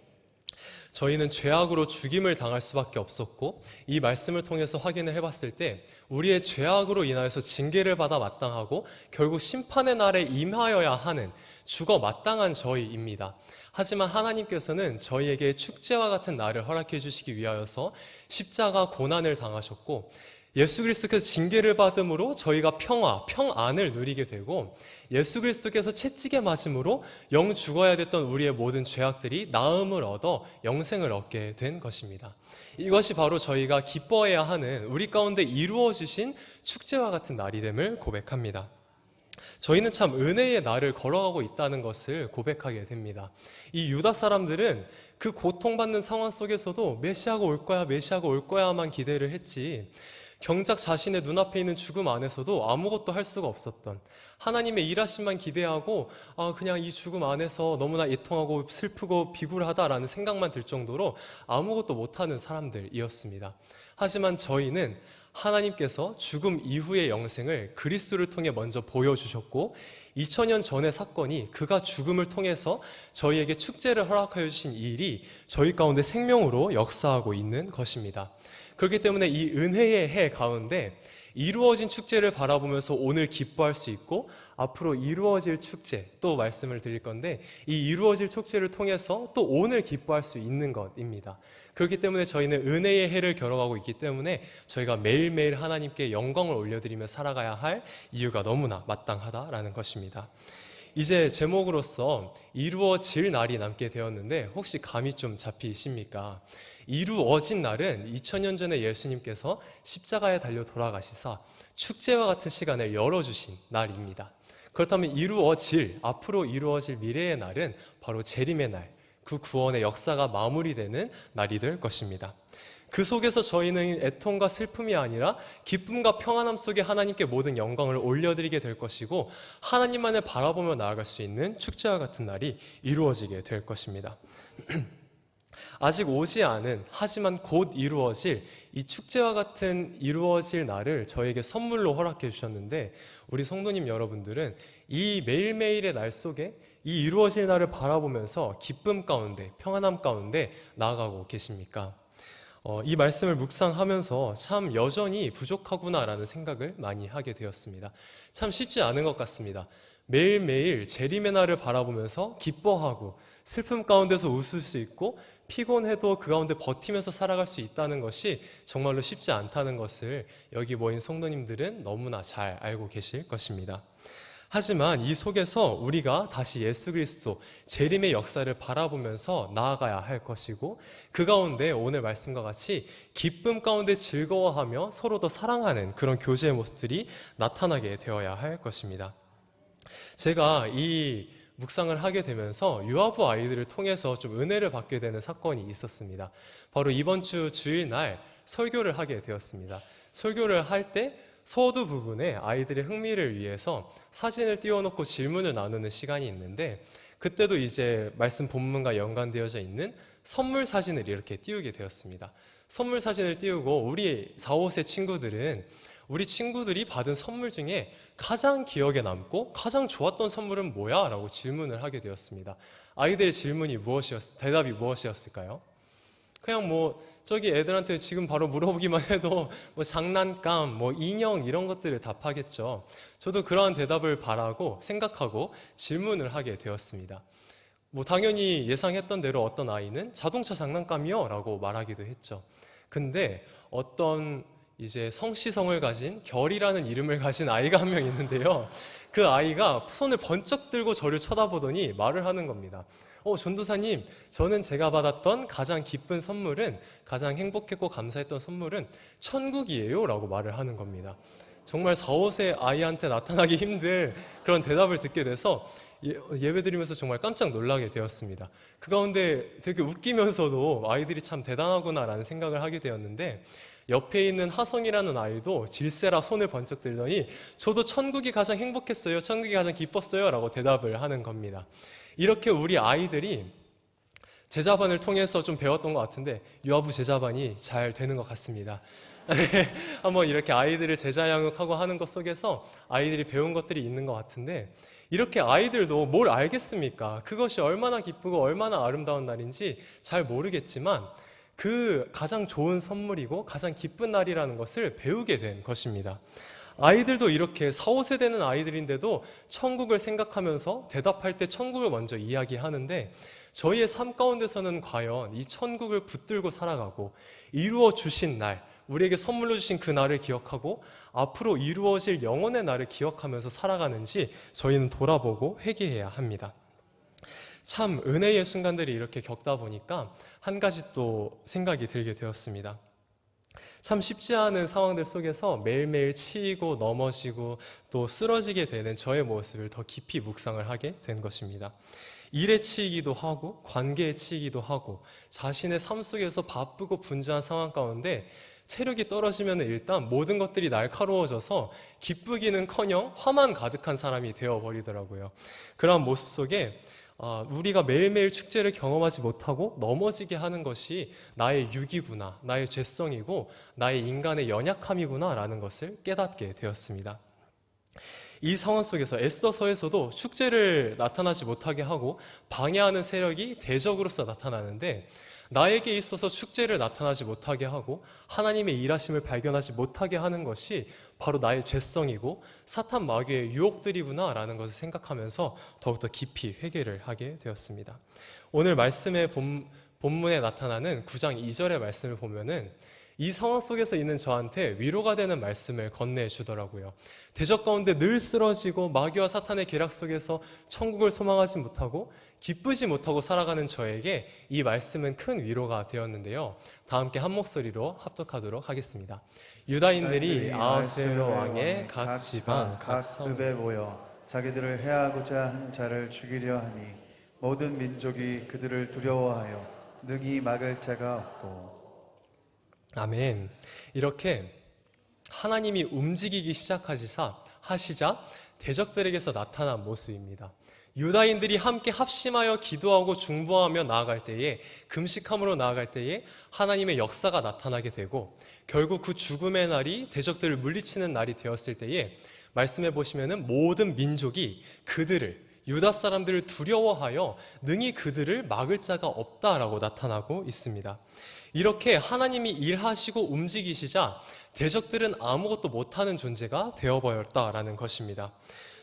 [SPEAKER 1] 저희는 죄악으로 죽임을 당할 수밖에 없었고 이 말씀을 통해서 확인을 해봤을 때 우리의 죄악으로 인하여서 징계를 받아 마땅하고 결국 심판의 날에 임하여야 하는 죽어 마땅한 저희입니다. 하지만 하나님께서는 저희에게 축제와 같은 날을 허락해 주시기 위하여서 십자가 고난을 당하셨고 예수 그리스도께서 징계를 받음으로 저희가 평안을 누리게 되고 예수 그리스도께서 채찍에 맞음으로 영 죽어야 됐던 우리의 모든 죄악들이 나음을 얻어 영생을 얻게 된 것입니다. 이것이 바로 저희가 기뻐해야 하는 우리 가운데 이루어 주신 축제와 같은 날이됨을 고백합니다. 저희는 참 은혜의 날을 걸어가고 있다는 것을 고백하게 됩니다. 이 유다 사람들은 그 고통받는 상황 속에서도 메시아가 올 거야만 기대를 했지 정작 자신의 눈앞에 있는 죽음 안에서도 아무것도 할 수가 없었던 하나님의 일하심만 기대하고 그냥 이 죽음 안에서 너무나 애통하고 슬프고 비굴하다라는 생각만 들 정도로 아무것도 못하는 사람들이었습니다. 하지만 저희는 하나님께서 죽음 이후의 영생을 그리스도를 통해 먼저 보여주셨고 2000년 전의 사건이 그가 죽음을 통해서 저희에게 축제를 허락하여 주신 이 일이 저희 가운데 생명으로 역사하고 있는 것입니다. 그렇기 때문에 이 은혜의 해 가운데 이루어진 축제를 바라보면서 오늘 기뻐할 수 있고 앞으로 이루어질 축제 또 말씀을 드릴 건데 이 이루어질 축제를 통해서 또 오늘 기뻐할 수 있는 것입니다. 그렇기 때문에 저희는 은혜의 해를 겨뤄가고 있기 때문에 저희가 매일매일 하나님께 영광을 올려드리며 살아가야 할 이유가 너무나 마땅하다라는 것입니다. 이제 제목으로서 이루어질 날이 남게 되었는데 혹시 감이 좀 잡히십니까? 이루어진 날은 2000년 전에 예수님께서 십자가에 달려 돌아가시사 축제와 같은 시간을 열어주신 날입니다. 그렇다면 앞으로 이루어질 미래의 날은 바로 재림의 날, 그 구원의 역사가 마무리되는 날이 될 것입니다. 그 속에서 저희는 애통과 슬픔이 아니라 기쁨과 평안함 속에 하나님께 모든 영광을 올려드리게 될 것이고 하나님만을 바라보며 나아갈 수 있는 축제와 같은 날이 이루어지게 될 것입니다. 아직 오지 않은, 하지만 곧 이루어질 이 축제와 같은 이루어질 날을 저에게 선물로 허락해 주셨는데, 우리 성도님 여러분들은 이 매일매일의 날 속에 이 이루어질 날을 바라보면서 기쁨 가운데, 평안함 가운데 나아가고 계십니까? 이 말씀을 묵상하면서 참 여전히 부족하구나라는 생각을 많이 하게 되었습니다. 참 쉽지 않은 것 같습니다. 매일매일 재림의 날을 바라보면서 기뻐하고 슬픔 가운데서 웃을 수 있고 피곤해도 그 가운데 버티면서 살아갈 수 있다는 것이 정말로 쉽지 않다는 것을 여기 모인 성도님들은 너무나 잘 알고 계실 것입니다. 하지만 이 속에서 우리가 다시 예수 그리스도 재림의 역사를 바라보면서 나아가야 할 것이고, 그 가운데 오늘 말씀과 같이 기쁨 가운데 즐거워하며 서로 더 사랑하는 그런 교제의 모습들이 나타나게 되어야 할 것입니다. 제가 이 묵상을 하게 되면서 유아부 아이들을 통해서 좀 은혜를 받게 되는 사건이 있었습니다. 바로 이번 주 주일날 설교를 하게 되었습니다. 설교를 할 때 서두 부분에 아이들의 흥미를 위해서 사진을 띄워놓고 질문을 나누는 시간이 있는데, 그때도 이제 말씀 본문과 연관되어져 있는 선물 사진을 이렇게 띄우게 되었습니다. 선물 사진을 띄우고 우리 4, 5세 친구들은 우리 친구들이 받은 선물 중에 가장 기억에 남고 가장 좋았던 선물은 뭐야? 라고 질문을 하게 되었습니다. 아이들의 대답이 무엇이었을까요? 그냥 저기 애들한테 지금 바로 물어보기만 해도 장난감, 인형 이런 것들을 답하겠죠. 저도 그러한 대답을 바라고 생각하고 질문을 하게 되었습니다. 당연히 예상했던 대로 어떤 아이는 자동차 장난감이요? 라고 말하기도 했죠. 근데 어떤 이제 성씨성을 가진 결이라는 이름을 가진 아이가 한 명 있는데요. 그 아이가 손을 번쩍 들고 저를 쳐다보더니 말을 하는 겁니다. 전도사님, 저는 제가 받았던 가장 기쁜 선물은, 가장 행복했고 감사했던 선물은 천국이에요 라고 말을 하는 겁니다. 정말 4, 5세 아이한테 나타나기 힘든 그런 대답을 듣게 돼서 예배드리면서 정말 깜짝 놀라게 되었습니다. 그 가운데 되게 웃기면서도 아이들이 참 대단하구나라는 생각을 하게 되었는데, 옆에 있는 하성이라는 아이도 질세라 손을 번쩍 들더니 저도 천국이 가장 행복했어요, 천국이 가장 기뻤어요 라고 대답을 하는 겁니다. 이렇게 우리 아이들이 제자반을 통해서 좀 배웠던 것 같은데 유아부 제자반이 잘 되는 것 같습니다. 한번 이렇게 아이들을 제자 양육하고 하는 것 속에서 아이들이 배운 것들이 있는 것 같은데, 이렇게 아이들도 뭘 알겠습니까? 그것이 얼마나 기쁘고 얼마나 아름다운 날인지 잘 모르겠지만 그 가장 좋은 선물이고 가장 기쁜 날이라는 것을 배우게 된 것입니다. 아이들도 이렇게 4, 5세 되는 아이들인데도 천국을 생각하면서 대답할 때 천국을 먼저 이야기하는데, 저희의 삶 가운데서는 과연 이 천국을 붙들고 살아가고 이루어 주신 날, 우리에게 선물로 주신 그 날을 기억하고 앞으로 이루어질 영원의 날을 기억하면서 살아가는지 저희는 돌아보고 회개해야 합니다. 참 은혜의 순간들이 이렇게 겪다 보니까 한 가지 또 생각이 들게 되었습니다. 참 쉽지 않은 상황들 속에서 매일매일 치이고 넘어지고 또 쓰러지게 되는 저의 모습을 더 깊이 묵상을 하게 된 것입니다. 일에 치이기도 하고 관계에 치이기도 하고 자신의 삶 속에서 바쁘고 분주한 상황 가운데 체력이 떨어지면 일단 모든 것들이 날카로워져서 기쁘기는커녕 화만 가득한 사람이 되어버리더라고요. 그러한 모습 속에 우리가 매일매일 축제를 경험하지 못하고 넘어지게 하는 것이 나의 육이구나, 나의 죄성이고 나의 인간의 연약함이구나 라는 것을 깨닫게 되었습니다. 이 상황 속에서 에스더서에서도 축제를 나타나지 못하게 하고 방해하는 세력이 대적으로서 나타나는데, 나에게 있어서 축제를 나타나지 못하게 하고 하나님의 일하심을 발견하지 못하게 하는 것이 바로 나의 죄성이고 사탄 마귀의 유혹들이구나 라는 것을 생각하면서 더욱더 깊이 회개를 하게 되었습니다. 오늘 말씀의 본문에 나타나는 9장 2절의 말씀을 보면은 이 상황 속에서 있는 저한테 위로가 되는 말씀을 건네주더라고요. 대적 가운데 늘 쓰러지고 마귀와 사탄의 계략 속에서 천국을 소망하지 못하고 기쁘지 못하고 살아가는 저에게 이 말씀은 큰 위로가 되었는데요. 다 함께 한 목소리로 합독하도록 하겠습니다. 유다인들이 아하스웨로 왕의 각 지방 각 성읍에
[SPEAKER 2] 모여 자기들을 해하고자 한 자를 죽이려 하니 모든 민족이 그들을 두려워하여 능히 막을 자가 없고.
[SPEAKER 1] 아멘. 이렇게 하나님이 움직이기 하시자 대적들에게서 나타난 모습입니다. 유다인들이 함께 합심하여 기도하고 중보하며 나아갈 때에, 금식함으로 나아갈 때에 하나님의 역사가 나타나게 되고, 결국 그 죽음의 날이 대적들을 물리치는 날이 되었을 때에 말씀해 보시면은 모든 민족이 그들을, 유다 사람들을 두려워하여 능히 그들을 막을 자가 없다라고 나타나고 있습니다. 이렇게 하나님이 일하시고 움직이시자 대적들은 아무것도 못하는 존재가 되어버렸다라는 것입니다.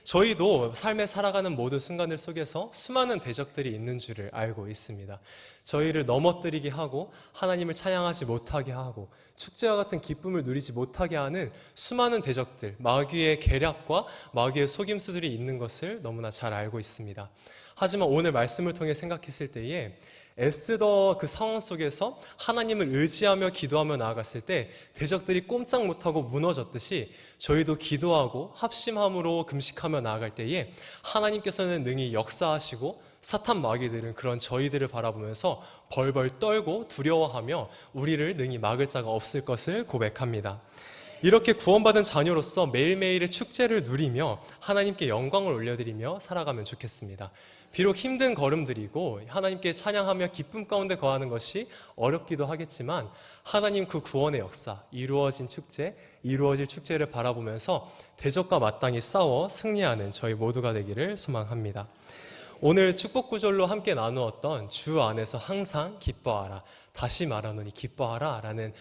[SPEAKER 1] 저희도 삶에 살아가는 모든 순간들 속에서 수많은 대적들이 있는 줄을 알고 있습니다. 저희를 넘어뜨리게 하고 하나님을 찬양하지 못하게 하고 축제와 같은 기쁨을 누리지 못하게 하는 수많은 대적들, 마귀의 계략과 마귀의 속임수들이 있는 것을 너무나 잘 알고 있습니다. 하지만 오늘 말씀을 통해 생각했을 때에 애쓰더 그 상황 속에서 하나님을 의지하며 기도하며 나아갔을 때 대적들이 꼼짝 못하고 무너졌듯이 저희도 기도하고 합심함으로 금식하며 나아갈 때에 하나님께서는 능히 역사하시고 사탄 마귀들은 그런 저희들을 바라보면서 벌벌 떨고 두려워하며 우리를 능히 막을 자가 없을 것을 고백합니다. 이렇게 구원받은 자녀로서 매일매일의 축제를 누리며 하나님께 영광을 올려드리며 살아가면 좋겠습니다. 비록 힘든 걸음들이고 하나님께 찬양하며 기쁨 가운데 거하는 것이 어렵기도 하겠지만 하나님 그 구원의 역사, 이루어질 축제를 바라보면서 대적과 마땅히 싸워 승리하는 저희 모두가 되기를 소망합니다. 오늘 축복 구절로 함께 나누었던 주 안에서 항상 기뻐하라, 다시 말하노니 기뻐하라 라는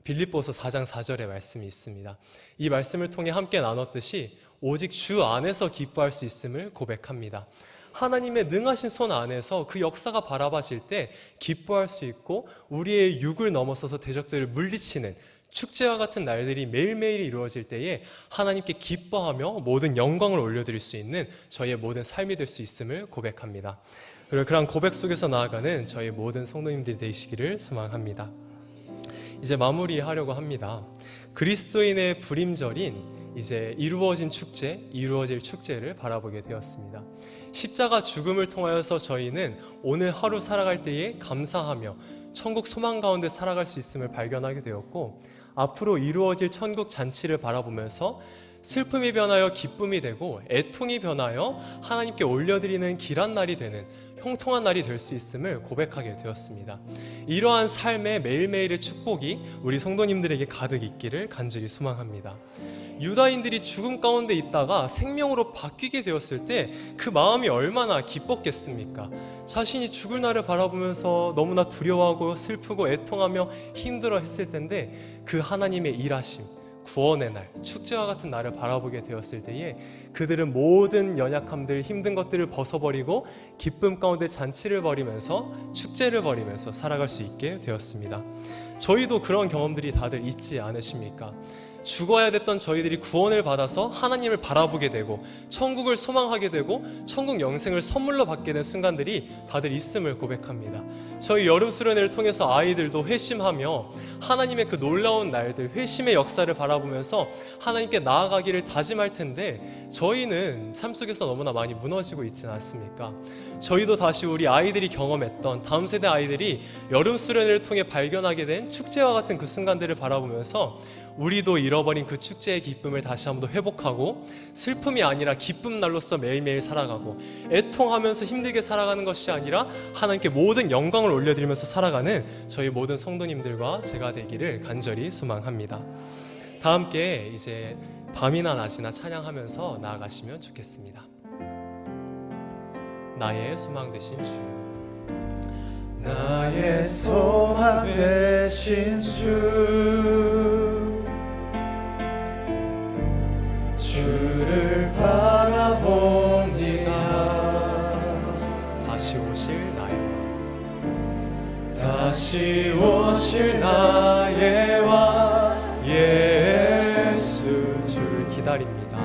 [SPEAKER 1] 빌립보서 4장 4절의 말씀이 있습니다. 이 말씀을 통해 함께 나눴듯이 오직 주 안에서 기뻐할 수 있음을 고백합니다. 하나님의 능하신 손 안에서 그 역사가 바라봐질 때 기뻐할 수 있고 우리의 육을 넘어서서 대적들을 물리치는 축제와 같은 날들이 매일매일 이루어질 때에 하나님께 기뻐하며 모든 영광을 올려드릴 수 있는 저희의 모든 삶이 될 수 있음을 고백합니다. 그리고 그런 고백 속에서 나아가는 저희 모든 성도님들이 되시기를 소망합니다. 이제 마무리하려고 합니다. 그리스도인의 불임절인 이제 이루어질 축제를 바라보게 되었습니다. 십자가 죽음을 통하여서 저희는 오늘 하루 살아갈 때에 감사하며 천국 소망 가운데 살아갈 수 있음을 발견하게 되었고, 앞으로 이루어질 천국 잔치를 바라보면서 슬픔이 변하여 기쁨이 되고 애통이 변하여 하나님께 올려드리는 길한 날이 되는 형통한 날이 될 수 있음을 고백하게 되었습니다. 이러한 삶의 매일매일의 축복이 우리 성도님들에게 가득 있기를 간절히 소망합니다. 유다인들이 죽음 가운데 있다가 생명으로 바뀌게 되었을 때 그 마음이 얼마나 기뻤겠습니까? 자신이 죽을 날을 바라보면서 너무나 두려워하고 슬프고 애통하며 힘들어 했을 텐데 그 하나님의 일하심, 구원의 날, 축제와 같은 날을 바라보게 되었을 때에 그들은 모든 연약함들, 힘든 것들을 벗어버리고 기쁨 가운데 잔치를 벌이면서 축제를 벌이면서 살아갈 수 있게 되었습니다. 저희도 그런 경험들이 다들 있지 않으십니까? 죽어야 됐던 저희들이 구원을 받아서 하나님을 바라보게 되고 천국을 소망하게 되고 천국 영생을 선물로 받게 된 순간들이 다들 있음을 고백합니다. 저희 여름 수련회를 통해서 아이들도 회심하며 하나님의 그 놀라운 날들, 회심의 역사를 바라보면서 하나님께 나아가기를 다짐할 텐데 저희는 삶 속에서 너무나 많이 무너지고 있지는 않습니까? 저희도 다시 우리 아이들이 경험했던, 다음 세대 아이들이 여름 수련회를 통해 발견하게 된 축제와 같은 그 순간들을 바라보면서 우리도 잃어버린 그 축제의 기쁨을 다시 한번 더 회복하고 슬픔이 아니라 기쁨 날로서 매일매일 살아가고 애통하면서 힘들게 살아가는 것이 아니라 하나님께 모든 영광을 올려드리면서 살아가는 저희 모든 성도님들과 제가 되기를 간절히 소망합니다. 다 함께 이제 밤이나 낮이나 찬양하면서 나아가시면 좋겠습니다. 나의 소망 되신 주,
[SPEAKER 2] 나의 소망 되신 주, 주를 바라봅니다.
[SPEAKER 1] 다시 오실
[SPEAKER 2] 나의 왕 예수,
[SPEAKER 1] 주를 기다립니다.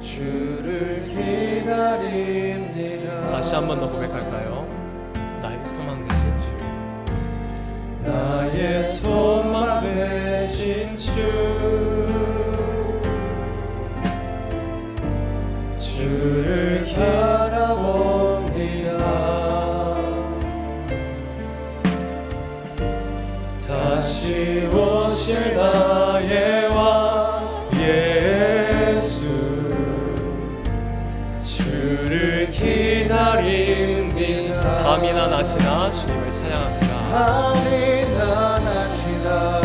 [SPEAKER 2] 주를 기다립니다.
[SPEAKER 1] 다시 한 번 더 고백할까요? 나의 소망 되신 주,
[SPEAKER 2] 나의 소망 되신 주, 주를 바라봅니다. 다시
[SPEAKER 1] 주를 기다립니다. 밤이나 낮이나 주님을 찬양합니다.
[SPEAKER 2] 밤이나 낮이나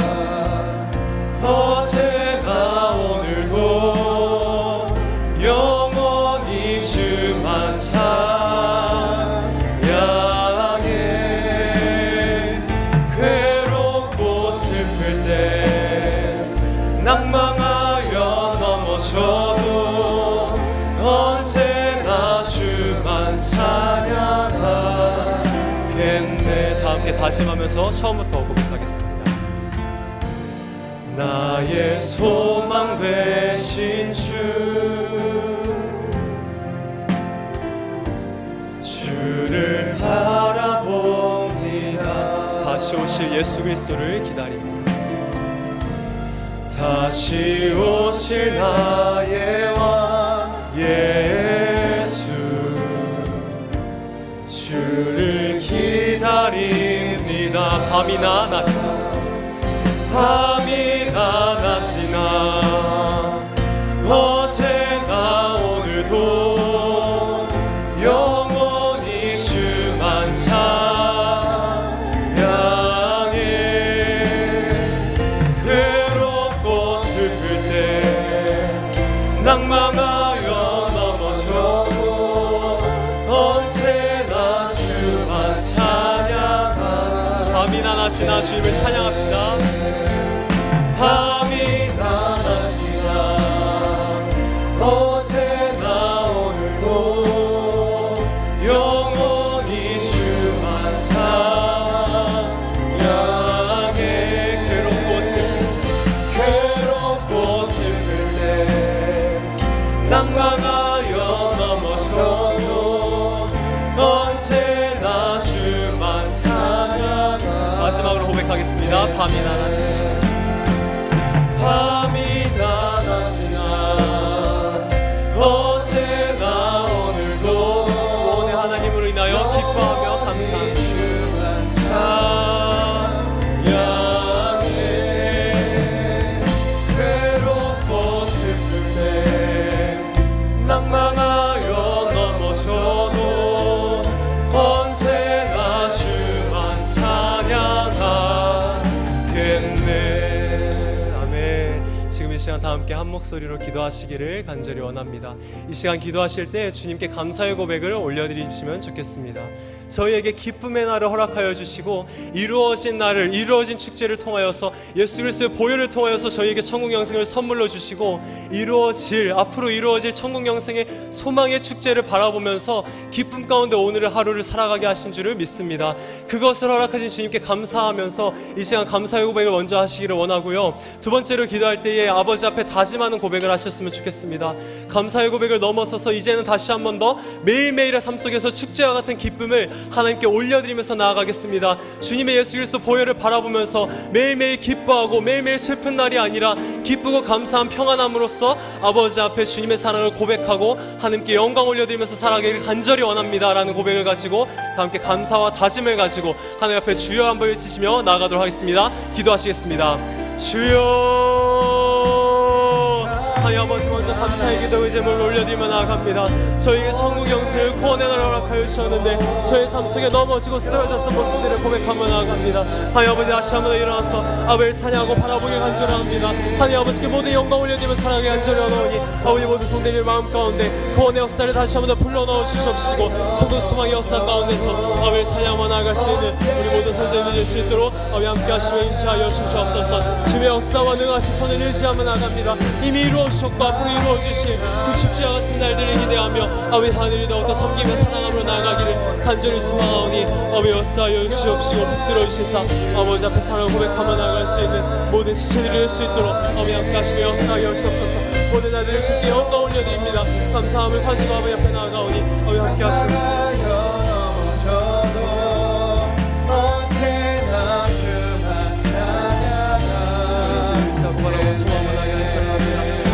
[SPEAKER 1] 어제나 오늘도 영원히 주만 찬양해. 괴롭고 슬플 때 낭망하여 넘어져도 언제나 주만 찬양하겠네. 다 함께 다짐하면서 처음부터 고백하겠습니다. 나의 소망 되신 주를 바라봅니다. 다시 오실 예수 그리스도를 기다립니다. 다시 오실 나의 왕 예수, 주를 기다립니다. 밤이나 낮이나 밤이나 낮이나 어제나 오늘도 영원히 주만 찬양해. 괴롭고 슬플 때 낭망하여 넘어져도 언제나 주만 찬양하라. 밤이나 낮이나 주님을 찬양합시다. 밤이나 낮이나 어제나 오늘도 영원히 주만 찬양해. 괴롭고 슬플 때 낭망하여 넘어져도 언제나 주만 찬양하. 마지막으로 고백하겠습니다. 밤이나 낮이나 밤이나 낮이나 어제나 오늘도 구원의 하나님으로 인하여 기뻐하며 감사합니다. 찬양해. 괴롭고 슬플 때 낭망하여 넘어져도 언제나 주만 찬양하겠네. 지금 이 시간 다 함께 한 목소리로 기도하시기를 간절히 원합니다. 이 시간 기도하실 때 주님께 감사의 고백을 올려드리시면 좋겠습니다. 저희에게 기쁨의 날을 허락하여 주시고 이루어진 날을, 이루어진 축제를 통하여서 예수 그리스도의 보혈을 통하여서 저희에게 천국 영생을 선물로 주시고 앞으로 이루어질 천국 영생의 소망의 축제를 바라보면서 기쁨 가운데 오늘의 하루를 살아가게 하신 줄을 믿습니다. 그것을 허락하신 주님께 감사하면서 이 시간 감사의 고백을 먼저 하시기를 원하고요. 두 번째로 기도할 때에 아버지 앞에 다짐하는 고백을 하셨으면 좋겠습니다. 감사의 고백을 넘어서서 이제는 다시 한 번 더 매일매일의 삶 속에서 축제와 같은 기쁨을 하나님께 올려드리면서 나아가겠습니다. 주님의 예수 그리스도 보혈을 바라보면서 매일매일 기뻐하고 매일매일 슬픈 날이 아니라 기쁘고 감사한 평안함으로써 아버지 앞에 주님의 사랑을 고백하고 하나님께 영광 올려드리면서 살아가기를 간절히 원합니다 라는 고백을 가지고 다 함께 감사와 다짐을 가지고 하나님 앞에 주여 한번 외치시며 나아가도록 하겠습니다. 기도하시겠습니다. 주여. 하나님 아버지, 먼저 감사의 기도의 제물을 올려드리며 나아갑니다. 저희에게 천국 영생을 구원의 날을 허락하여 주셨는데 저희 삶 속에 넘어지고 쓰러졌던 모습들을 고백하며 나아갑니다. 하나님 아버지, 다시 한번 일어나서 아버지를 찬양하고 바라보길 간절합니다. 하나님 아버지께 모든 영광 올려드리며 살아가기 간절히 원하오니 아버지 모든 성대를 마음 가운데 구원의 역사를 다시 한번 더 불러넣어 주시옵시고 천국 소망의 역사 가운데서 아버지를 찬양하며 나아갈 수 있는 우리 모든 성대를 낼 수 있도록 아버지 함께 하시며 임재하여 주시옵소서. 주의 역사와 능하신 손을 의지하며 나갑니다. 이미 이루어주셨고 앞으로 이루어주실 그 축제와 같은 날들을 기대하며 아버지 하늘이 더욱더 섬기며 사랑하며 나아가기를 간절히 소망하오니 아버지 역사하여 주시옵시고 붙들어 주시사 아버지 앞에 사랑을 고백하며 나아갈 수 있는 모든 지체들이 될 수 있도록 아버지 함께 하시며 역사하여 주시옵소서. 모든 날들을 주께 영광 올려드립니다. 감사함을 가지고 아버지 앞에 나아가오니 아버지 함께 하시며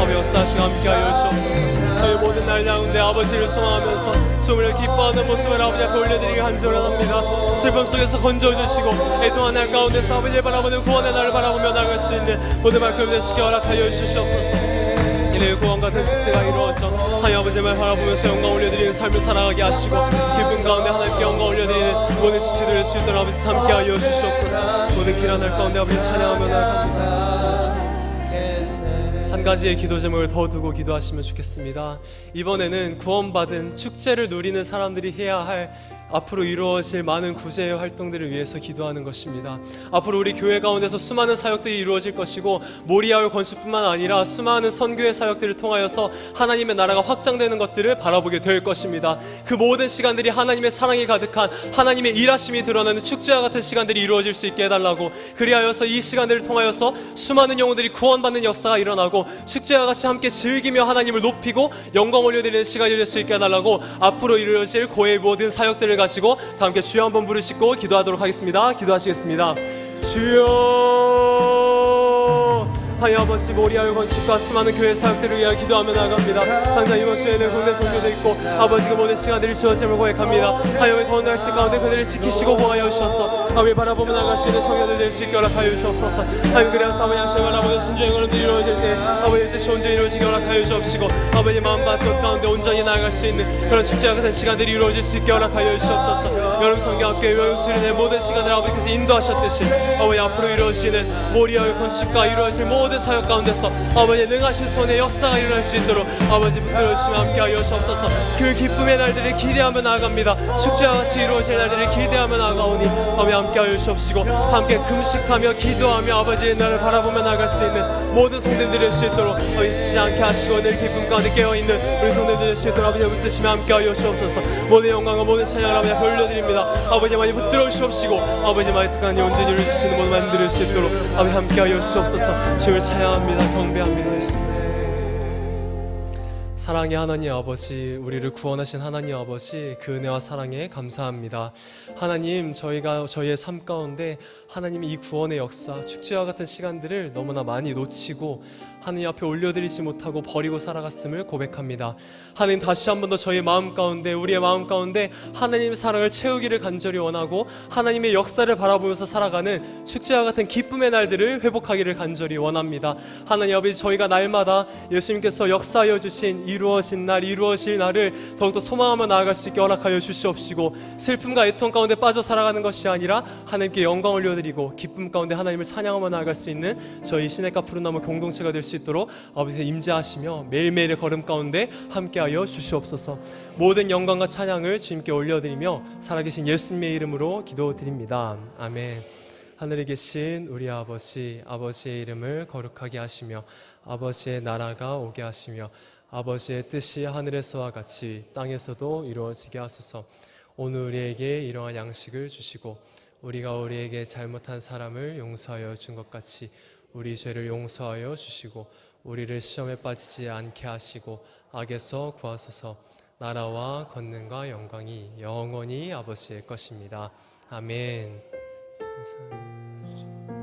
[SPEAKER 1] 역사하시고 함께하여 주시옵소서. 저희 모든 날 가운데 아버지를 소망하면서 주님을 기뻐하는 모습을 아버지 앞에 올려드리기 간절합니다. 슬픔 속에서 건져주시고 애통한 날 가운데서 아버지를 바라보는 구원의 날을 바라보며 나갈 수 있는 모든 말씀 되시게 허락하여 주시옵소서. 이내 구원 같은 축제가 이루어져 하나님 아버지를 바라보면서 영광 올려드리는 삶을 살아가게 하시고 기쁨 가운데 하나님께 영광 올려드리는 모든 지체들을 수 있도록 아버지 함께하여 주시옵소서. 모든 길한 날 가운데 아버지 찬양하며 나아갑니다. 한 가지의 기도 제목을 더 두고 기도하시면 좋겠습니다. 이번에는 구원받은 축제를 누리는 사람들이 해야 할 앞으로 이루어질 많은 구제의 활동들을 위해서 기도하는 것입니다. 앞으로 우리 교회 가운데서 수많은 사역들이 이루어질 것이고 모리아울 건축뿐만 아니라 수많은 선교의 사역들을 통하여서 하나님의 나라가 확장되는 것들을 바라보게 될 것입니다. 그 모든 시간들이 하나님의 사랑이 가득한 하나님의 일하심이 드러나는 축제와 같은 시간들이 이루어질 수 있게 해달라고, 그리하여서 이 시간들을 통하여서 수많은 영혼들이 구원받는 역사가 일어나고 축제와 같이 함께 즐기며 하나님을 높이고 영광 올려드리는 시간이 될 수 있게 해달라고, 앞으로 이루어질 교회의 모든 사역들을 가시고 다 함께 주여 한번 부르시고 기도하도록 하겠습니다. 기도하시겠습니다. 주여, 하나님 아버지 모리아울 건축과 수많은 교회 사역들을 위하여 기도하며 나아갑니다. 항상 이번 시에는 국내 선교도 있고 아버지가 모든 시간들이 주어짐을 고백합니다. 하나님의 더운 날씨 가운데 그들을 지키시고 보호하여 주셔서 하나님을 바라보며 나아갈 수 있는 청년들 될 수 있게 허락하여 주옵소서. 하나님 그래서 아버지 양심을 바라보는 순종의 걸음들이 이루어질 때 아버지의 뜻이 온전히 이루어지게 허락하여 주옵시고 아버지 마음과 뜻 가운데 온전히 나아갈 수 있는 그런 축제와 같은 시간들이 이루어질 수 있게 허락하여 주옵소서. 여름 성경학교의 여름 수련의 모든 시간을 아버지께서 인도하셨듯이 아버지 앞으로 이루어지는 모리아울 건축과 이루어질 모든 사역 가운데서 아버지 능하신 손의 역사가 일어날 수 있도록 아버지 붙들어 주시며 함께하여 주옵소서. 그 기쁨의 날들을 기대하며 나아갑니다. 축제와 같이 이루어질 날들을 기대하며 나아가오니 아버지 함께하여 주옵시고 함께 금식하며 기도하며 아버지의 날을 바라보며 나아갈 수 있는 모든 성도들이 될 수 있도록 아버지 쉬지 않게 하시고 늘 기쁨 가운데 깨어있는 우리 성도들 될 수 있도록 아버지 붙드시며 함께하여 주옵소서. 모든 영광과 모든 찬양을 아버지 돌려드립니다. 아버지 많이 붙들어 주옵시고 아버지 많이 특한 온전히 이루어주시는 모든 말씀 드릴 수 있도록 아버지 함께하여 주옵소서. 주를 찬양합니다. 경배합니다. 예수님. 사랑의 하나님 아버지, 우리를 구원하신 하나님 아버지, 그 은혜와 사랑에 감사합니다. 하나님, 저희의 삶 가운데 하나님이 이 구원의 역사, 축제와 같은 시간들을 너무나 많이 놓치고 하나님 앞에 올려드리지 못하고 버리고 살아갔음을 고백합니다. 하나님, 다시 한 번 더 저희 마음 가운데, 우리의 마음 가운데 하나님의 사랑을 채우기를 간절히 원하고 하나님의 역사를 바라보면서 살아가는 축제와 같은 기쁨의 날들을 회복하기를 간절히 원합니다. 하나님 아버지, 저희가 날마다 예수님께서 역사하여 주신 이루어진 날, 이루어질 날을 더욱더 소망하며 나아갈 수 있게 허락하여 주시옵시고, 슬픔과 애통 가운데 빠져 살아가는 것이 아니라 하나님께 영광을 올려드리고 기쁨 가운데 하나님을 찬양하며 나아갈 수 있는 저희 시냇가 푸른나무 공동체가 될 수 있도록 아버지의 임재하시며 매일매일의 걸음 가운데 함께하여 주시옵소서. 모든 영광과 찬양을 주님께 올려드리며 살아계신 예수님의 이름으로 기도드립니다. 아멘. 하늘에 계신 우리 아버지, 아버지의 이름을 거룩하게 하시며 아버지의 나라가 오게 하시며 아버지의 뜻이 하늘에서와 같이 땅에서도 이루어지게 하소서. 오늘 우리에게 일용할 양식을 주시고 우리가 우리에게 잘못한 사람을 용서하여 준 것 같이 우리 죄를 용서하여 주시고 우리를 시험에 빠지지 않게 하시고 악에서 구하소서. 나라와 권능과 영광이 영원히 아버지의 것입니다. 아멘. 감사합니다.